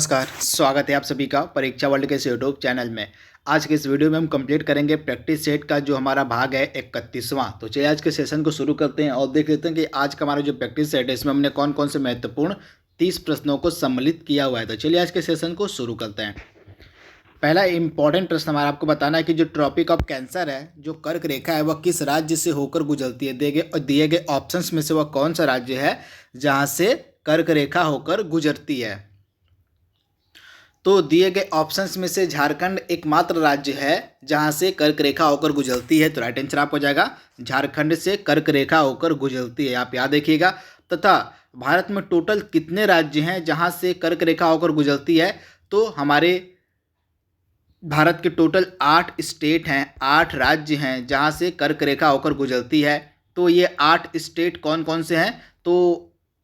नमस्कार, स्वागत है आप सभी का परीक्षा वर्ल्ड के इस यूट्यूब चैनल में। आज के इस वीडियो में हम कंप्लीट करेंगे प्रैक्टिस सेट का जो हमारा भाग है 31वां। तो चलिए आज के सेशन को शुरू करते हैं और देख लेते हैं कि आज का हमारा जो प्रैक्टिस सेट है इसमें हमने कौन कौन से महत्वपूर्ण 30 प्रश्नों को सम्मिलित किया हुआ है। तो चलिए आज के सेशन को शुरू करते हैं। पहला इंपॉर्टेंट प्रश्न हमारा आपको बताना है कि जो ट्रॉपिक ऑफ कैंसर है, जो कर्क रेखा है, वह किस राज्य से होकर गुजरती है। दिए गए ऑप्शंस में से वह कौन सा राज्य है जहाँ से कर्क रेखा होकर गुजरती है। तो दिए गए ऑप्शंस में से झारखंड एकमात्र राज्य है जहां से कर्क रेखा होकर गुजरती है। तो राइट आंसर आपको हो जाएगा झारखंड से कर्क रेखा होकर गुजरती है, आप याद रखिएगा। तथा भारत में टोटल कितने राज्य हैं जहां से कर्क रेखा होकर गुजरती है। तो हमारे भारत के टोटल 8 स्टेट हैं, 8 राज्य हैं जहां से कर्क रेखा होकर गुजरती है। तो ये 8 स्टेट कौन कौन से हैं। तो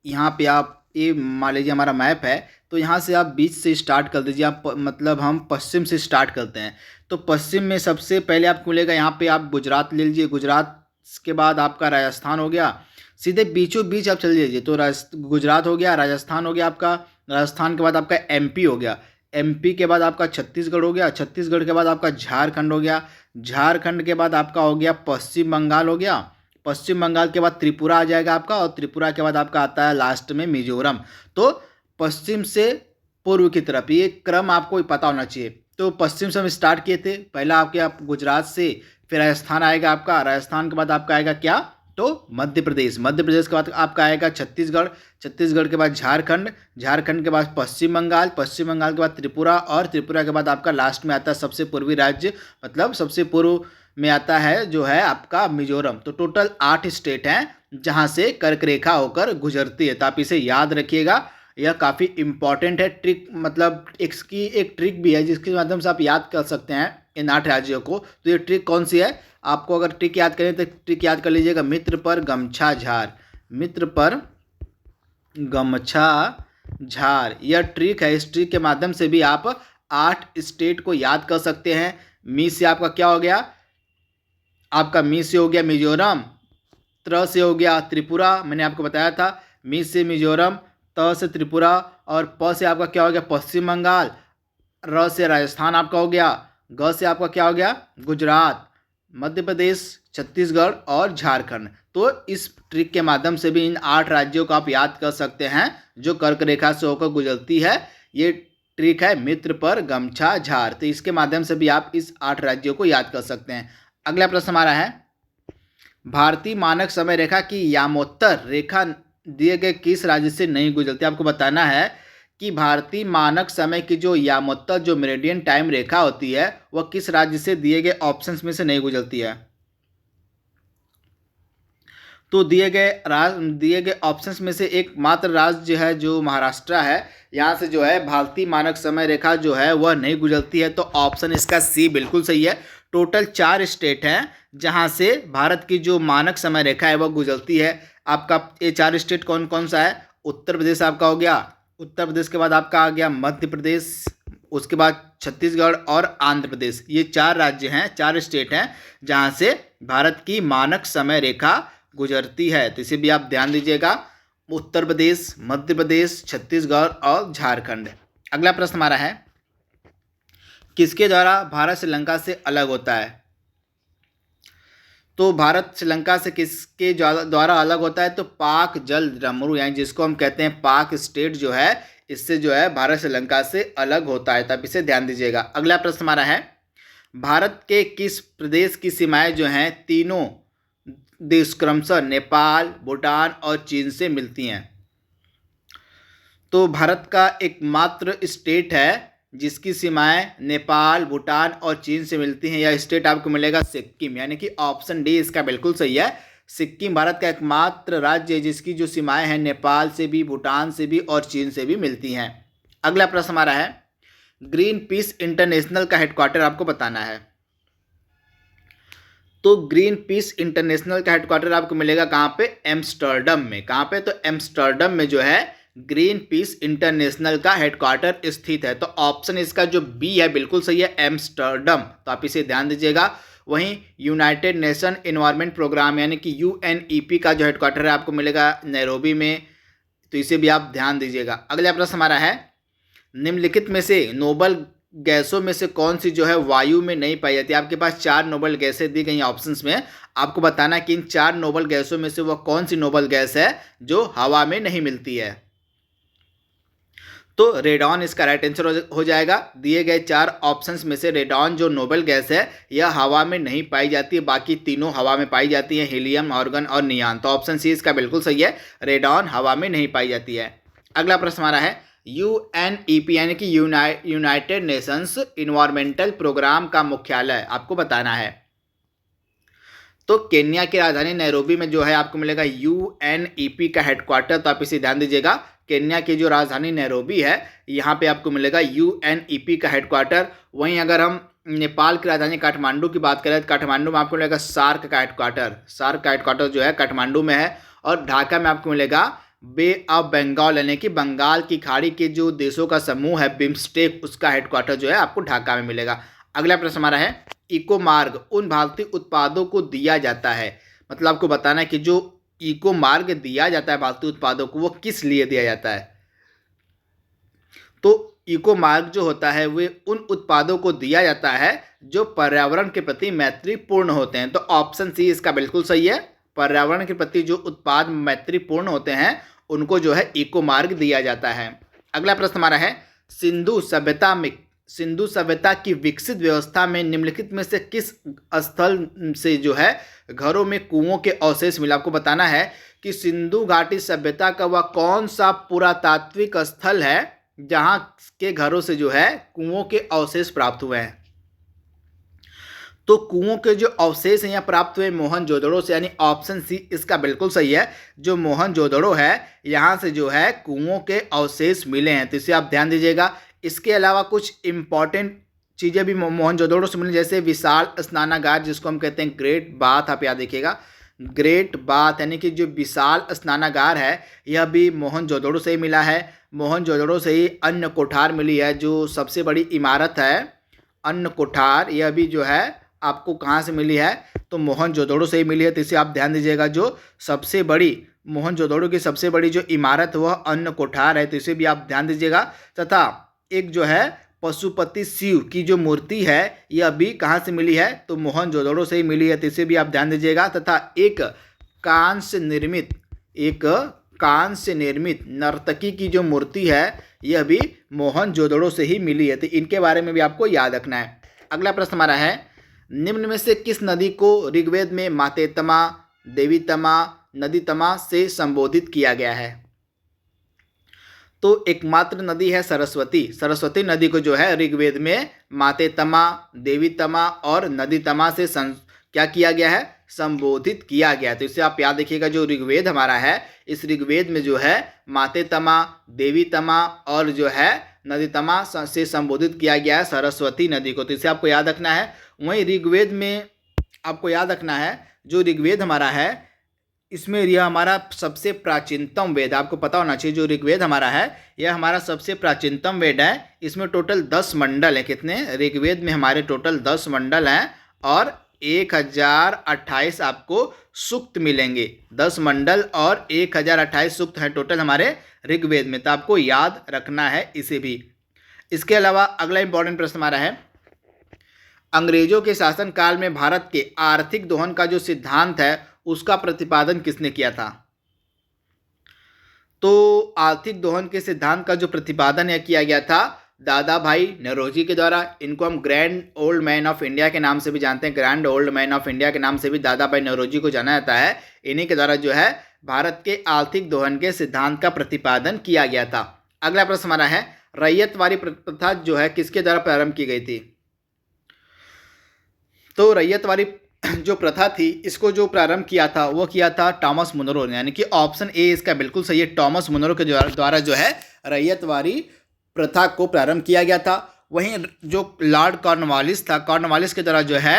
यहाँ पे आप ये मान लीजिए हमारा मैप है, तो यहाँ से आप बीच से स्टार्ट कर दीजिए। आप मतलब हम पश्चिम से स्टार्ट करते हैं। तो पश्चिम में सबसे पहले आपको मिलेगा यहाँ पे आप गुजरात ले लीजिए। गुजरात के बाद आपका राजस्थान हो गया, सीधे बीचों बीच आप चल लीजिए। तो गुजरात हो गया, राजस्थान हो गया आपका, राजस्थान के बाद आपका एमपी हो गया, एमपी के बाद आपका छत्तीसगढ़ हो गया, छत्तीसगढ़ के बाद आपका झारखंड हो गया, झारखंड के बाद आपका हो गया पश्चिम बंगाल हो गया, पश्चिम बंगाल के बाद त्रिपुरा आ जाएगा आपका, और त्रिपुरा के बाद आपका आता है लास्ट में मिजोरम। तो पश्चिम से पूर्व की तरफ ये क्रम आपको पता होना चाहिए। तो पश्चिम से हम स्टार्ट किए थे, पहला आप गुजरात से, फिर राजस्थान आएगा आपका, राजस्थान के बाद आपका आएगा क्या, तो मध्य प्रदेश, मध्य प्रदेश के बाद आपका आएगा छत्तीसगढ़, छत्तीसगढ़ के बाद झारखंड, झारखंड के बाद पश्चिम बंगाल, पश्चिम बंगाल के बाद त्रिपुरा, और त्रिपुरा के बाद आपका लास्ट में आता है सबसे पूर्वी राज्य, मतलब सबसे पूर्व में आता है जो है आपका मिजोरम। तो टोटल 8 स्टेट हैं जहां से कर्क रेखा होकर गुजरती है। तो आप इसे याद रखिएगा, यह काफ़ी इंपॉर्टेंट है। ट्रिक मतलब इसकी एक ट्रिक भी है जिसके माध्यम से आप याद कर सकते हैं इन 8 राज्यों को। तो ये ट्रिक कौन सी है, आपको अगर ट्रिक याद करें तो ट्रिक याद कर लीजिएगा, मित्र पर गमछा झार, मित्र पर गमछा झार, यह ट्रिक है। इस ट्रिक के माध्यम से भी आप 8 स्टेट को याद कर सकते हैं। मी से आपका क्या हो गया, आपका मी से हो गया मिजोरम, त्र से हो गया त्रिपुरा, मैंने आपको बताया था, मी से मिजोरम, त से त्रिपुरा, और प से आपका क्या हो गया पश्चिम बंगाल, र से राजस्थान आपका हो गया, ग से आपका क्या हो गया गुजरात, मध्य प्रदेश, छत्तीसगढ़ और झारखंड। तो इस ट्रिक के माध्यम से भी इन 8 राज्यों को आप याद कर सकते हैं जो कर्क रेखा से होकर गुजरती है। ये ट्रिक है मित्र पर गमछा झार। तो इसके माध्यम से भी आप इस 8 राज्यों को याद कर सकते हैं। अगला प्रश्न हमारा है, भारतीय मानक समय रेखा की यामोत्तर रेखा दिए गए किस राज्य से नहीं गुजरती। आपको बताना है कि भारतीय मानक समय की जो यामोत्तर जो मेरिडियन टाइम रेखा होती है वह किस राज्य से दिए गए ऑप्शंस में से नहीं गुजरती है। तो दिए गए ऑप्शंस में से एकमात्र राज्य है जो महाराष्ट्र है, यहाँ से जो है भारतीय मानक समय रेखा जो है वह नहीं गुजरती है। तो ऑप्शन इसका सी बिल्कुल सही है। टोटल 4 स्टेट हैं जहाँ से भारत की जो मानक समय रेखा है वह गुजरती है। आपका ये 4 स्टेट कौन कौन सा है, उत्तर प्रदेश आपका हो गया, उत्तर प्रदेश के बाद आपका आ गया मध्य प्रदेश, उसके बाद छत्तीसगढ़ और आंध्र प्रदेश। ये 4 राज्य हैं, 4 स्टेट हैं जहाँ से भारत की मानक समय रेखा गुजरती है। तो इसे भी आप ध्यान दीजिएगा, उत्तर प्रदेश, मध्य प्रदेश, छत्तीसगढ़ और झारखंड। अगला प्रश्न हमारा है, किसके द्वारा भारत श्रीलंका से अलग होता है। तो भारत श्रीलंका से किसके द्वारा अलग होता है, तो पाक जल डमरू, यानी जिसको हम कहते हैं पाक स्टेट जो है, इससे जो है भारत श्रीलंका से अलग होता है। तब इसे ध्यान दीजिएगा। अगला प्रश्न हमारा है, भारत के किस प्रदेश की सीमाएं जो हैं तीनों देश क्रमशः नेपाल, भूटान और चीन से मिलती हैं। तो भारत का एकमात्र स्टेट है जिसकी सीमाएं नेपाल, भूटान और चीन से मिलती हैं। यह स्टेट आपको मिलेगा सिक्किम, यानी कि ऑप्शन डी इसका बिल्कुल सही है। सिक्किम भारत का एकमात्र राज्य है जिसकी जो सीमाएं हैं नेपाल से भी, भूटान से भी और चीन से भी मिलती हैं। अगला प्रश्न हमारा है, ग्रीन पीस इंटरनेशनल का हेडक्वार्टर आपको बताना है। तो ग्रीन पीस इंटरनेशनल का हेडक्वार्टर आपको मिलेगा कहाँ पे, एम्स्टर्डम में। कहाँ पे, तो एम्स्टर्डम में जो है ग्रीन पीस इंटरनेशनल का हेडक्वार्टर स्थित है। तो ऑप्शन इसका जो बी है बिल्कुल सही है, एम्स्टर्डम। तो आप इसे ध्यान दीजिएगा। वहीं यूनाइटेड नेशन एनवायरनमेंट प्रोग्राम यानी कि यूएनईपी का जो हेडक्वार्टर है आपको मिलेगा नैरोबी में। तो इसे भी आप ध्यान दीजिएगा। अगला प्रश्न हमारा है, निम्नलिखित में से नोबल गैसों में से कौन सी जो है वायु में नहीं पाई जाती है। आपके पास 4 नोबल गैसें दी गई ऑप्शंस में, आपको बताना है कि इन 4 नोबल गैसों में से वह कौन सी नोबल गैस है जो हवा में नहीं मिलती है। तो रेडॉन इसका राइट आंसर हो जाएगा। दिए गए 4 ऑप्शंस में से रेडॉन जो नोबल गैस है यह हवा में नहीं पाई जाती है, बाकी तीनों हवा में पाई जाती हैं, हीलियम, आर्गन और नियान। तो ऑप्शन सी इसका बिल्कुल सही है, रेडॉन हवा में नहीं पाई जाती है। अगला प्रश्न हमारा है UNEP यानी कि यूनाइटेड नेशंस इन्वायरमेंटल प्रोग्राम का मुख्यालय आपको बताना है। तो केन्या की राजधानी नैरोबी में जो है आपको मिलेगा UNEP का हेडक्वार्टर। तो आप इसे ध्यान दीजिएगा, केन्या की जो राजधानी नैरोबी है यहाँ पे आपको मिलेगा UNEP का हेडक्वार्टर। वहीं अगर हम नेपाल की राजधानी काठमांडू की बात करें तो काठमांडू में आपको मिलेगा सार्क का हेडक्वार्टर। सार्क का हेडक्वार्टर जो है काठमांडू में है। और ढाका में आपको मिलेगा बे ऑफ बंगाल यानी कि बंगाल की खाड़ी के जो देशों का समूह है बिम्स्टेक, उसका हेडक्वार्टर जो है आपको ढाका में मिलेगा। अगला प्रश्न हमारा है इको मार्ग उन भारतीय उत्पादों को दिया जाता है। मतलब आपको बताना है कि जो इको मार्ग दिया जाता है भारतीय उत्पादों को वो किस लिए दिया जाता है। तो इको मार्ग जो होता है वे उन उत्पादों को दिया जाता है जो पर्यावरण के प्रति मैत्रीपूर्ण होते हैं। तो ऑप्शन सी इसका बिल्कुल सही है, पर्यावरण के प्रति जो उत्पाद मैत्रीपूर्ण होते हैं उनको जो है इको मार्ग दिया जाता है। अगला प्रश्न हमारा है सिंधु सभ्यता की विकसित व्यवस्था में निम्नलिखित में से किस स्थल से जो है घरों में कुओं के अवशेष मिला। आपको बताना है कि सिंधु घाटी सभ्यता का वह कौन सा पुरातात्विक स्थल है जहां के घरों से जो है कुओं के अवशेष प्राप्त हुए हैं। तो कुओं के जो अवशेष हैं यहाँ प्राप्त हुए मोहनजोदड़ो से, यानी ऑप्शन सी इसका बिल्कुल सही है। जो मोहनजोदड़ो है यहाँ से जो है कुओं के अवशेष मिले हैं, तो इसे आप ध्यान दीजिएगा। इसके अलावा कुछ इंपॉर्टेंट चीज़ें भी मोहनजोदड़ो से मिली, जैसे विशाल स्नानागार जिसको हम कहते हैं ग्रेट बाथ। आप याद देखिएगा, ग्रेट बाथ यानी कि जो विशाल स्नानागार है यह भी मोहनजोदड़ो से ही मिला है। मोहनजोदड़ो से ही अन्न कोठार मिली है, जो सबसे बड़ी इमारत है अन्न कोठार, यह भी जो है आपको कहाँ से मिली है तो मोहनजोदड़ो से ही मिली है। तो इसे आप ध्यान दीजिएगा, जो सबसे बड़ी मोहनजोदड़ो की सबसे बड़ी जो इमारत वह अन्न कोठार है, तो इसे भी आप ध्यान दीजिएगा। तथा एक जो है पशुपति शिव की जो मूर्ति है यह भी कहाँ से मिली है तो मोहनजोदड़ो से ही मिली है, तो इसे भी आप ध्यान दीजिएगा। तथा एक कांस्य से निर्मित नर्तकी की जो मूर्ति है यह भी मोहनजोदड़ो से ही मिली है, तो इनके बारे में भी आपको याद रखना है। अगला प्रश्न हमारा है निम्न में से किस नदी को ऋग्वेद में मातेतमा, देवीतमा, नदीतमा से संबोधित किया गया है। तो एकमात्र नदी है सरस्वती। सरस्वती नदी को जो है ऋग्वेद में मातेतमा, देवीतमा और नदीतमा से क्या किया गया है संबोधित किया गया है। तो इसे आप याद रखिएगा, जो ऋग्वेद हमारा है इस ऋग्वेद में जो है मातेतमा, देवीतमा और जो है नदीतमा से संबोधित किया गया है सरस्वती नदी को, तो इसे आपको याद रखना है। वहीं ऋग्वेद में आपको याद रखना है जो ऋग्वेद हमारा है इसमें यह हमारा सबसे प्राचीनतम वेद, आपको पता होना चाहिए जो ऋग्वेद हमारा है यह हमारा सबसे प्राचीनतम वेद है। इसमें टोटल 10 मंडल है। कितने ऋग्वेद में हमारे टोटल 10 मंडल हैं और 1028 आपको सूक्त मिलेंगे। 10 मंडल और 1028 सूक्त हैं टोटल हमारे ऋग्वेद में, तो आपको याद रखना है इसे भी। इसके अलावा अगला इंपॉर्टेंट प्रश्न हमारा है अंग्रेजों के शासनकाल में भारत के आर्थिक दोहन का जो सिद्धांत है उसका प्रतिपादन किसने किया था। तो आर्थिक दोहन के सिद्धांत का जो प्रतिपादन यह किया गया था दादा भाई नौरोजी के द्वारा। इनको हम grand old man of India के नाम से भी जानते हैं, grand old man of India के नाम से भी दादा भाई नौरोजी को जाना जाता है। इन्हीं के द्वारा जो है भारत के आर्थिक दोहन के सिद्धांत का प्रतिपादन किया गया था। अगला प्रश्न हमारा है रैयतवारी प्रथा जो है किसके द्वारा प्रारंभ की गई थी। तो रैयतवारी जो प्रथा थी इसको जो प्रारंभ किया था वो किया था टॉमस मुनरो ने, यानी कि ऑप्शन ए इसका बिल्कुल सही है। टॉमस मुनरो के द्वारा जो है रैयतवारी प्रथा को प्रारंभ किया गया था। वहीं जो लॉर्ड कॉर्नवालिस था, कॉर्नवालिस के द्वारा जो है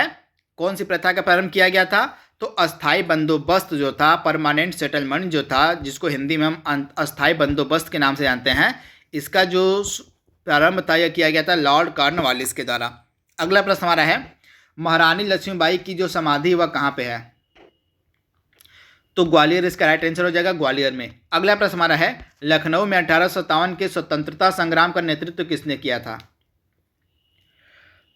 कौन सी प्रथा का प्रारंभ किया गया था तो अस्थाई बंदोबस्त जो था, परमानेंट सेटलमेंट जो था, जिसको हिंदी में हम अस्थाई बंदोबस्त के नाम से जानते हैं, इसका जो प्रारंभ था यह किया गया था लॉर्ड कॉर्नवालिस के द्वारा। अगला प्रश्न हमारा है महारानी लक्ष्मीबाई की जो समाधि वह कहाँ पे है। तो ग्वालियर इसका राइट आंसर हो जाएगा, ग्वालियर में। अगला प्रश्न हमारा है, लखनऊ में 1857 के स्वतंत्रता संग्राम का नेतृत्व किसने किया था?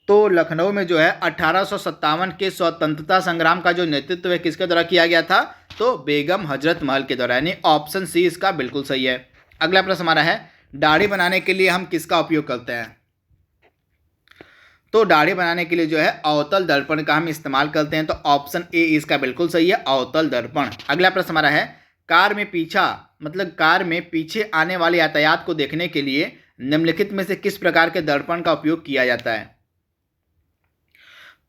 तो लखनऊ में जो है 1857 के स्वतंत्रता संग्राम का जो नेतृत्व है किसके द्वारा किया गया था? तो बेगम हजरत महल के द्वारा, यानी ऑप्शन सी इसका बिल्कुल सही है। अगला प्रश्न हमारा है, दाढ़ी बनाने के लिए हम किसका उपयोग करते हैं? तो दाढ़ी बनाने के लिए जो है अवतल दर्पण का हम इस्तेमाल करते हैं, तो ऑप्शन ए इसका बिल्कुल सही है, अवतल दर्पण। अगला प्रश्न हमारा है, कार में पीछे आने वाले यातायात को देखने के लिए निम्नलिखित में से किस प्रकार के दर्पण का उपयोग किया जाता है?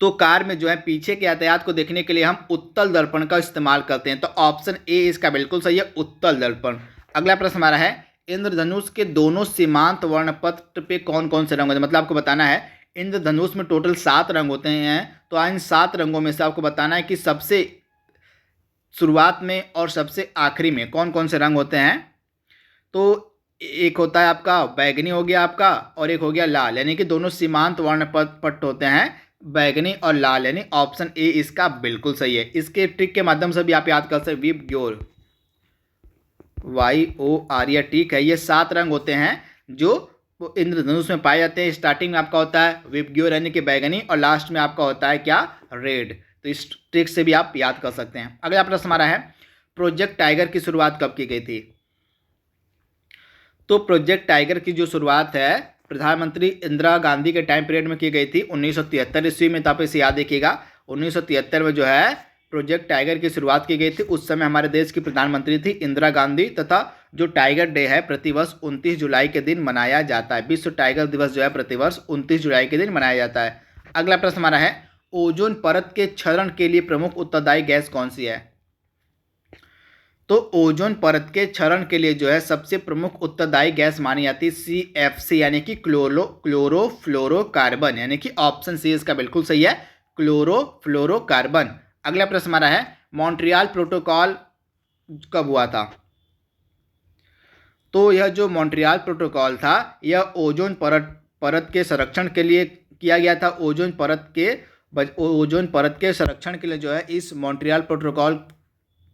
तो कार में जो है पीछे के यातायात को देखने के लिए हम उत्तल दर्पण का इस्तेमाल करते हैं, तो ऑप्शन ए इसका बिल्कुल सही है, उत्तल दर्पण। अगला प्रश्न हमारा है, इंद्रधनुष के दोनों सीमांत वर्णपत्र पे कौन कौन से रंग होते हैं? मतलब आपको बताना है इंद्रधनुष में टोटल 7 रंग होते हैं, तो इन 7 रंगों में से आपको बताना है कि सबसे शुरुआत में और सबसे आखिरी में कौन कौन से रंग होते हैं। तो एक होता है आपका बैगनी हो गया आपका, और एक हो गया लाल, यानी कि दोनों सीमांत वर्णपट होते हैं बैगनी और लाल, यानी ऑप्शन ए इसका बिल्कुल सही है। इसके ट्रिक के माध्यम से भी आप याद कर सकते, विबग्योर YOR, यह ठीक है। ये 7 रंग होते हैं जो इंद्रधनुष में पाए जाते हैं। स्टार्टिंग में आपका होता है विबग्योर यानी कि बैगनी, और लास्ट में आपका होता है क्या? रेड। तो इस ट्रिक से भी आप याद कर सकते हैं। अगला प्रश्न हमारा है, प्रोजेक्ट टाइगर की शुरुआत कब की गई थी? तो प्रोजेक्ट टाइगर की जो शुरुआत है प्रधानमंत्री इंदिरा गांधी के टाइम पीरियड में की गई थी 1973 ईस्वी में। तो आप इसे याद रखिएगा, 1973 में जो है प्रोजेक्ट टाइगर की शुरुआत की गई थी। उस समय हमारे देश की प्रधानमंत्री थी इंदिरा गांधी, तथा जो टाइगर डे है प्रतिवर्ष 29 जुलाई के दिन मनाया जाता है। विश्व टाइगर दिवस जो है प्रतिवर्ष 29 जुलाई के दिन मनाया जाता है। अगला प्रश्न हमारा है, ओजोन परत के क्षरण के लिए प्रमुख उत्तरदायी गैस कौन सी है? तो ओजोन परत के क्षरण के लिए जो है सबसे प्रमुख उत्तरदायी गैस मानी जाती है CFC, यानी कि क्लोरोफ्लोरोकार्बन, यानी कि ऑप्शन सी इसका बिल्कुल सही है, क्लोरोफ्लोरोकार्बन। अगला प्रश्न हमारा है, मॉन्ट्रियल प्रोटोकॉल कब हुआ था? तो यह जो मॉन्ट्रियल प्रोटोकॉल था यह ओजोन परत के संरक्षण के लिए किया गया था। ओजोन परत के संरक्षण के लिए जो है इस मॉन्ट्रियल प्रोटोकॉल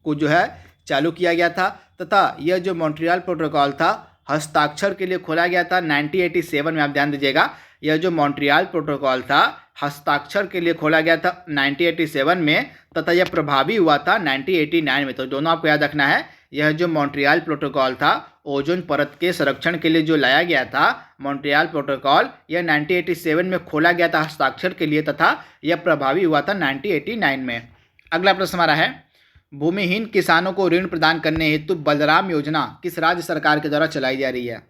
को जो है चालू किया गया था, तथा यह जो मॉन्ट्रियल प्रोटोकॉल था हस्ताक्षर के लिए खोला गया था 1987 में। आप ध्यान दीजिएगा, यह जो मॉन्ट्रियल प्रोटोकॉल था हस्ताक्षर के लिए खोला गया था 1987 में, तथा यह प्रभावी हुआ था 1989 में। तो दोनों आपको याद रखना है, यह जो मॉन्ट्रियल प्रोटोकॉल था ओजोन परत के संरक्षण के लिए जो लाया गया था मॉन्ट्रियल प्रोटोकॉल, यह 1987 में खोला गया था हस्ताक्षर के लिए, तथा यह प्रभावी हुआ था 1989 में। अगला प्रश्न हमारा है, भूमिहीन किसानों को ऋण प्रदान करने हेतु बलराम योजना किस राज्य सरकार के द्वारा चलाई जा रही है?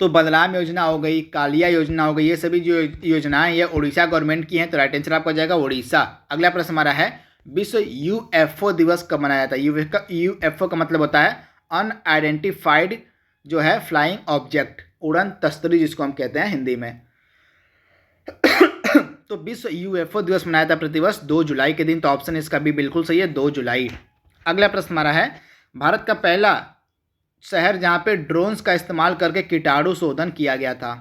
तो बलराम योजना हो गई, कालिया योजना हो गई, ये सभी जो योजनाएं ये उड़ीसा गवर्नमेंट की हैं, तो राइट आंसर आपका हो जाएगा उड़ीसा। अगला प्रश्न हमारा है, विश्व UFO दिवस कब मनाया जाता है? UFO का मतलब होता है अनआइडेंटिफाइड जो है फ्लाइंग ऑब्जेक्ट, उड़न तस्तरी जिसको हम कहते हैं हिंदी में। तो विश्व UFO दिवस मनाया था प्रतिवर्ष 2 जुलाई के दिन, तो ऑप्शन इसका भी बिल्कुल सही है, 2 जुलाई। अगला प्रश्न हमारा है, भारत का पहला शहर जहां पे ड्रोन्स का इस्तेमाल करके कीटाणु शोधन किया गया था?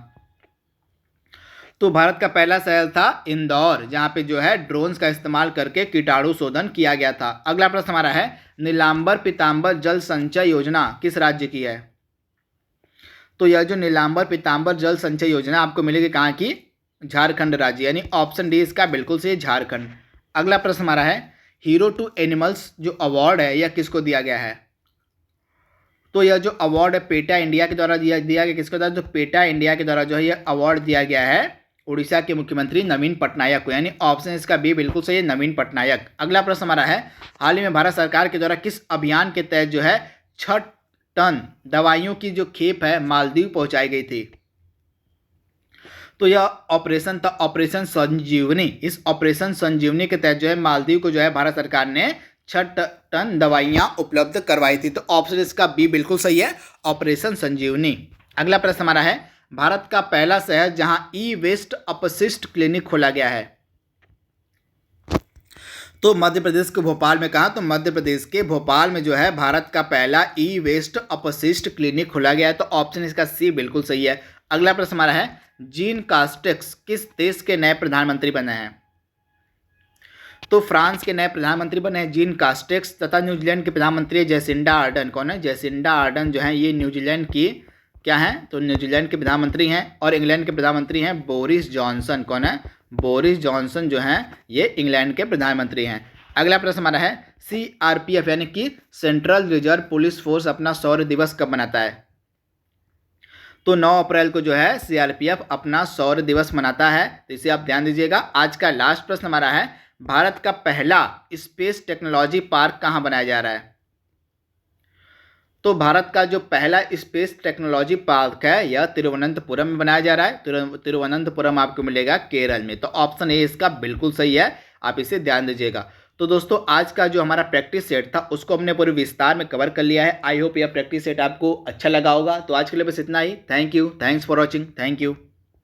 तो भारत का पहला शहर था इंदौर, जहां पे जो है ड्रोन्स का इस्तेमाल करके कीटाणु शोधन किया गया था। अगला प्रश्न हमारा है, नीलांबर पीतांबर जल संचय योजना किस राज्य की है? तो यह जो नीलांबर पीतांबर जल संचय योजना आपको मिलेगी कहाँ की? झारखंड राज्य, यानी ऑप्शन डी इसका बिल्कुल सही, झारखंड। अगला प्रश्न हमारा है, हीरो टू एनिमल्स जो अवार्ड है यह किसको दिया गया है? तो यह जो अवार्ड है पेटा इंडिया के द्वारा दिया गया, किसके द्वारा? जो पेटा इंडिया के द्वारा जो है यह अवार्ड दिया गया है उड़ीसा के मुख्यमंत्री नवीन पटनायक को, यानी ऑप्शन इसका बी बिल्कुल सही है, नवीन पटनायक। अगला प्रश्न हमारा है, हाल ही में भारत सरकार के द्वारा किस अभियान के तहत जो है 6 टन दवाइयों की जो खेप है मालदीव पहुंचाई गई थी? तो यह ऑपरेशन था ऑपरेशन संजीवनी। इस ऑपरेशन संजीवनी के तहत जो है मालदीव को जो है भारत सरकार ने 6 टन दवाइयां उपलब्ध करवाई थी, तो ऑप्शन इसका बी बिल्कुल सही है, ऑपरेशन संजीवनी। अगला प्रश्न हमारा है, भारत का पहला शहर जहां ई-वेस्ट अपशिष्ट क्लिनिक खोला गया है? तो मध्य प्रदेश के भोपाल में कहा, तो मध्य प्रदेश के भोपाल में जो है भारत का पहला ई-वेस्ट अपशिष्ट क्लिनिक खोला गया है, तो ऑप्शन इसका सी बिल्कुल सही है। अगला प्रश्न हमारा है, जीन कास्टेक्स किस देश के नए प्रधानमंत्री बने हैं? तो फ्रांस के नए प्रधानमंत्री बने हैं जीन कास्टेक्स तथा न्यूजीलैंड के प्रधानमंत्री जेसिंडा आर्डन। कौन है? जेसिंडा आर्डन जो है ये न्यूजीलैंड की क्या है? तो न्यूजीलैंड के प्रधानमंत्री हैं। और इंग्लैंड के प्रधानमंत्री हैं बोरिस जॉनसन। कौन है? बोरिस जॉनसन जो हैं ये इंग्लैंड के प्रधानमंत्री हैं। अगला प्रश्न हमारा है CRPF यानी कि सेंट्रल रिजर्व पुलिस फोर्स अपना शौर्य दिवस कब मनाता है? तो 9 अप्रैल को जो है CRPF अपना शौर्य दिवस मनाता है, तो इसे आप ध्यान दीजिएगा। आज का लास्ट प्रश्न हमारा है भारत का पहला स्पेस टेक्नोलॉजी पार्क कहाँ बनाया जा रहा है? तो भारत का जो पहला स्पेस टेक्नोलॉजी पार्क है यह तिरुवनंतपुरम में बनाया जा रहा है। तिरुवनंतपुरम आपको मिलेगा केरल में। तो ऑप्शन ए इसका बिल्कुल सही है, आप इसे ध्यान दीजिएगा। तो दोस्तों आज का जो हमारा प्रैक्टिस सेट था उसको हमने पूरे विस्तार में कवर कर लिया है। आई होप यह प्रैक्टिस सेट आपको अच्छा लगा होगा। तो आज के लिए बस इतना ही। Thank you, thanks for watching, thank you.